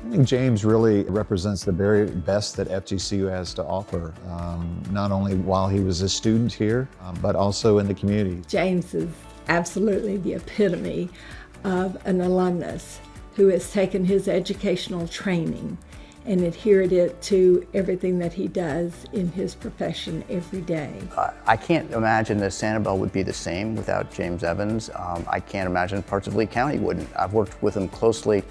I think James really represents the very best that FGCU has to offer, not only while he was a student here, but also in the community. James is absolutely the epitome of an alumnus who has taken his educational training and adhered it to everything that he does in his profession every day. I can't imagine that Sanibel would be the same without James Evans. I can't imagine parts of Lee County wouldn't. I've worked with him closely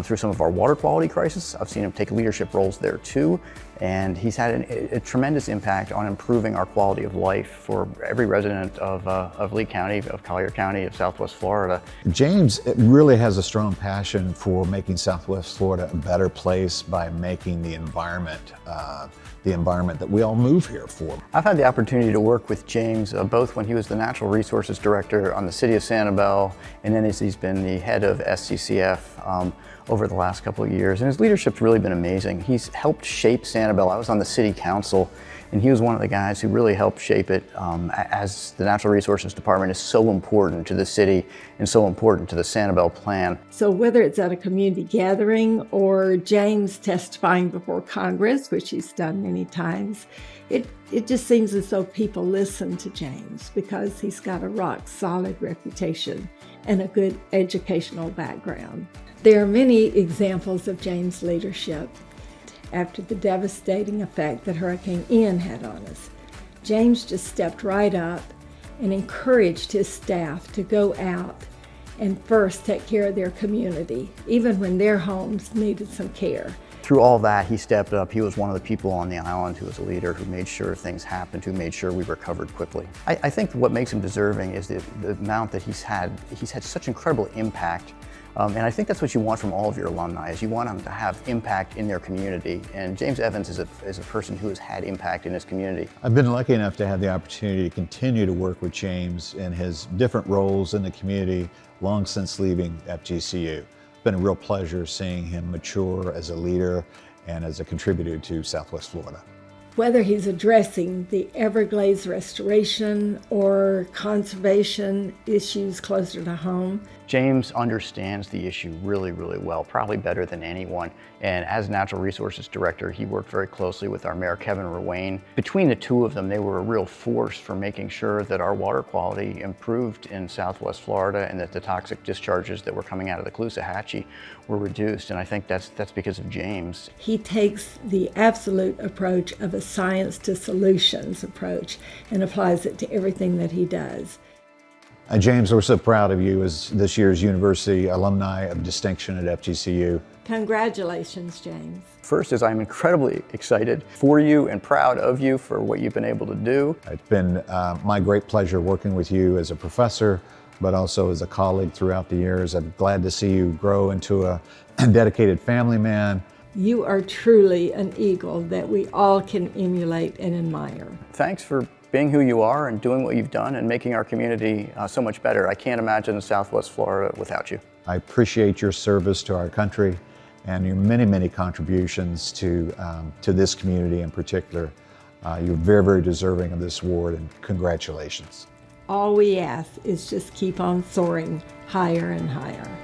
through some of our water quality crisis. I've seen him take leadership roles there too, and he's had a tremendous impact on improving our quality of life for every resident of Lee County, of Collier County, of Southwest Florida. James really has a strong passion for making Southwest Florida a better place by making the environment that we all move here for. I've had the opportunity to work with James both when he was the Natural Resources Director on the City of Sanibel, and then he's been the head of SCCF over the last couple of years, and his leadership's really been amazing. He's helped shape Sanibel. I was on the City Council, and he was one of the guys who really helped shape it, as the Natural Resources Department is so important to the city and so important to the Sanibel plan. So whether it's at a community gathering or James testifying before Congress, which he's done many times, it just seems as though people listen to James because he's got a rock-solid reputation and a good educational background. There are many examples of James' leadership. After the devastating effect that Hurricane Ian had on us, James just stepped right up and encouraged his staff to go out and first take care of their community, even when their homes needed some care. Through all that, he stepped up. He was one of the people on the island who was a leader, who made sure things happened, who made sure we recovered quickly. I think what makes him deserving is the amount that he's had. He's had such incredible impact. And I think that's what you want from all of your alumni, is you want them to have impact in their community. And James Evans is a person who has had impact in his community. I've been lucky enough to have the opportunity to continue to work with James in his different roles in the community, long since leaving FGCU. It's been a real pleasure seeing him mature as a leader and as a contributor to Southwest Florida. Whether he's addressing the Everglades restoration or conservation issues closer to home, James understands the issue really, really well, probably better than anyone. And as Natural Resources Director, he worked very closely with our Mayor, Kevin Ruane. Between the two of them, they were a real force for making sure that our water quality improved in Southwest Florida and that the toxic discharges that were coming out of the Caloosahatchee were reduced. And I think that's because of James. He takes the absolute approach of a science to solutions approach and applies it to everything that he does. James, we're so proud of you as this year's University Alumni of Distinction at FGCU. Congratulations, James. First is I'm incredibly excited for you and proud of you for what you've been able to do. It's been my great pleasure working with you as a professor, but also as a colleague throughout the years. I'm glad to see you grow into a dedicated family man. You are truly an eagle that we all can emulate and admire. Thanks for being who you are and doing what you've done and making our community so much better. I can't imagine Southwest Florida without you. I appreciate your service to our country and your many, many contributions to this community in particular. You're very, very deserving of this award, and congratulations. All we ask is just keep on soaring higher and higher.